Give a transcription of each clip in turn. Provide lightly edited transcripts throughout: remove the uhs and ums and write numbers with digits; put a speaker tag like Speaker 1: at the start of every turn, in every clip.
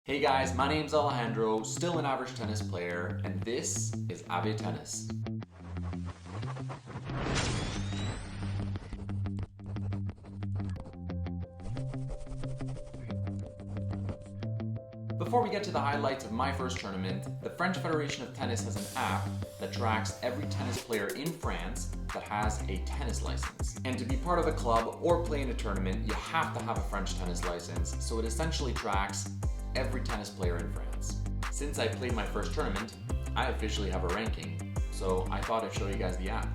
Speaker 1: Hey guys, my name's Alejandro, still an average tennis player, and this is Abe Tennis. Before we get to the highlights of my first tournament, the French Federation of Tennis has an app that tracks every tennis player in France that has a tennis license. And to be part of a club or play in a tournament, you have to have a French tennis license, so it essentially tracks every tennis player in France. Since I played my first tournament, I officially have a ranking, so I thought I'd show you guys the app.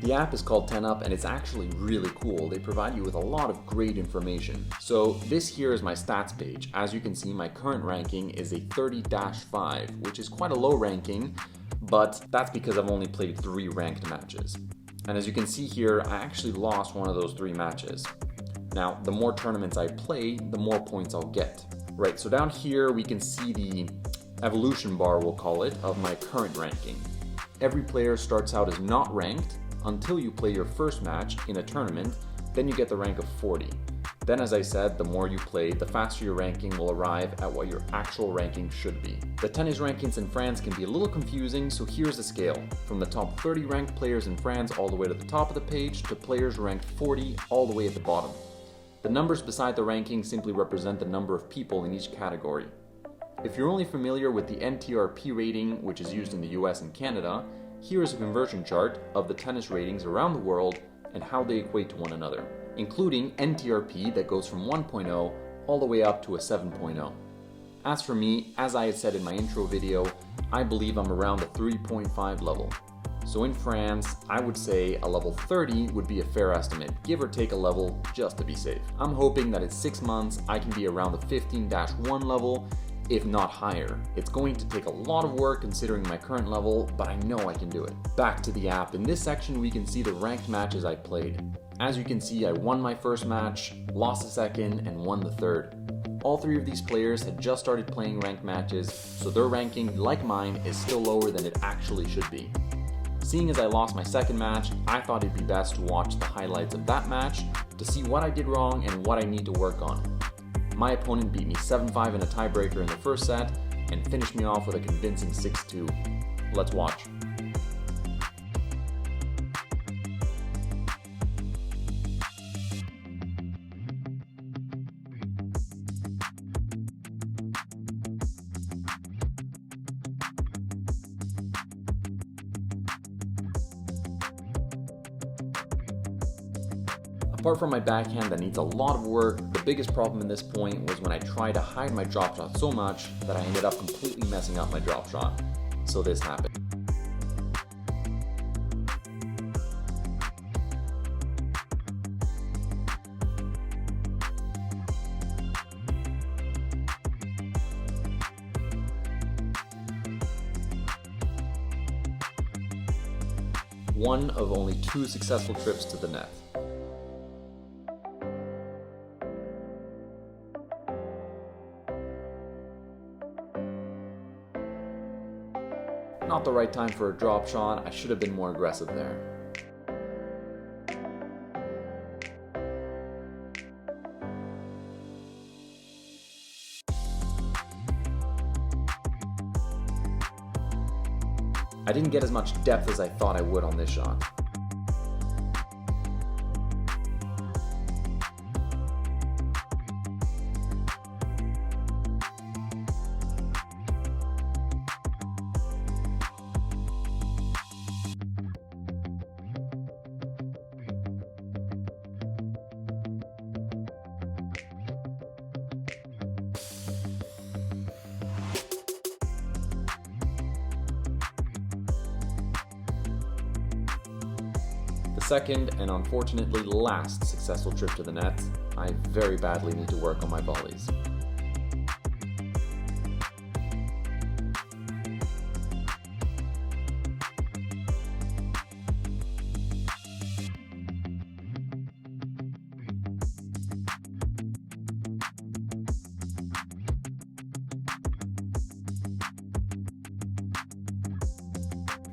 Speaker 1: The app is called 10up and it's actually really cool. They provide you with a lot of great information. So this here is my stats page. As you can see, my current ranking is a 30-5, which is quite a low ranking, but that's because I've only played 3 ranked matches. And as you can see here, I actually lost one of those 3 matches. Now, the more tournaments I play, the more points I'll get. Right, so down here we can see the evolution bar, we'll call it, of my current ranking. Every player starts out as not ranked until you play your first match in a tournament, then you get the rank of 40. Then, as I said, the more you play, the faster your ranking will arrive at what your actual ranking should be. The tennis rankings in France can be a little confusing, so here's the scale. From the top 30 ranked players in France all the way to the top of the page to players ranked 40 all the way at the bottom. The numbers beside the ranking simply represent the number of people in each category. If you're only familiar with the NTRP rating, which is used in the US and Canada, here is a conversion chart of the tennis ratings around the world and how they equate to one another, including NTRP that goes from 1.0 all the way up to a 7.0. As for me, as I had said in my intro video, I believe I'm around the 3.5 level. So in France, I would say a level 30 would be a fair estimate, give or take a level just to be safe. I'm hoping that in 6 months, I can be around the 15-1 level, if not higher. It's going to take a lot of work considering my current level, but I know I can do it. Back to the app. In this section, we can see the ranked matches I played. As you can see, I won my first match, lost the second, and won the third. All 3 of these players had just started playing ranked matches, so their ranking, like mine, is still lower than it actually should be. Seeing as I lost my second match, I thought it'd be best to watch the highlights of that match to see what I did wrong and what I need to work on. My opponent beat me 7-5 in a tiebreaker in the first set and finished me off with a convincing 6-2. Let's watch. Apart from my backhand that needs a lot of work, the biggest problem in this point was when I tried to hide my drop shot so much that I ended up completely messing up my drop shot. So this happened. One of only 2 successful trips to the net. Not the right time for a drop shot. I should have been more aggressive there. I didn't get as much depth as I thought I would on this shot. The second and unfortunately last successful trip to the net, I very badly need to work on my volleys.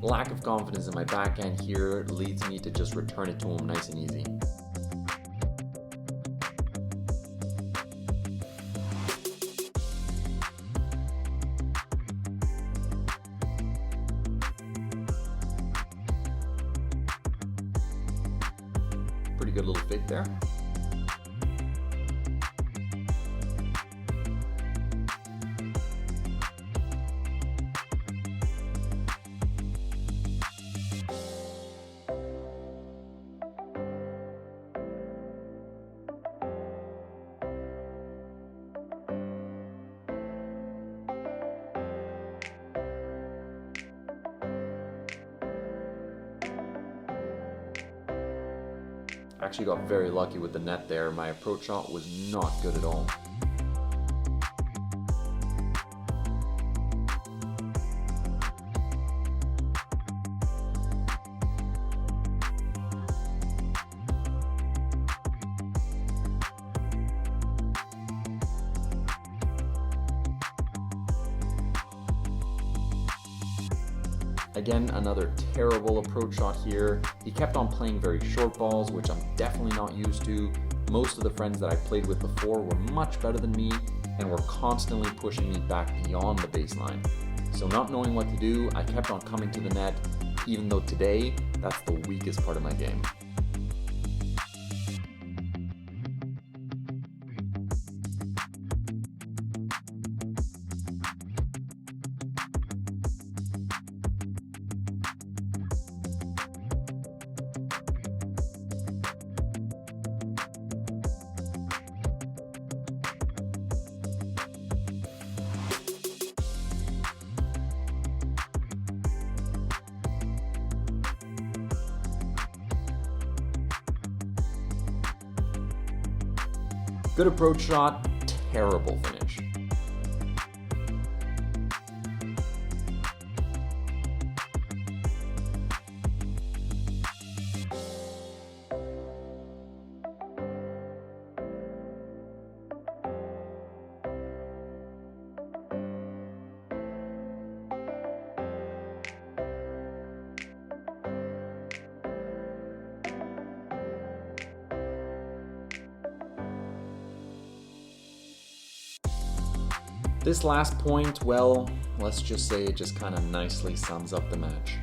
Speaker 1: Lack of confidence in my backhand here leads me to just return it to him nice and easy. good little fake there. Actually got very lucky with the net there. My approach shot was not good at all. Again, another terrible approach shot here. He kept on playing very short balls, which I'm definitely not used to. Most of the friends that I played with before were much better than me and were constantly pushing me back beyond the baseline. So not knowing what to do, I kept on coming to the net, even though today, that's the weakest part of my game. Good approach shot, terrible finish. This last point, well, let's just say it just kind of nicely sums up the match.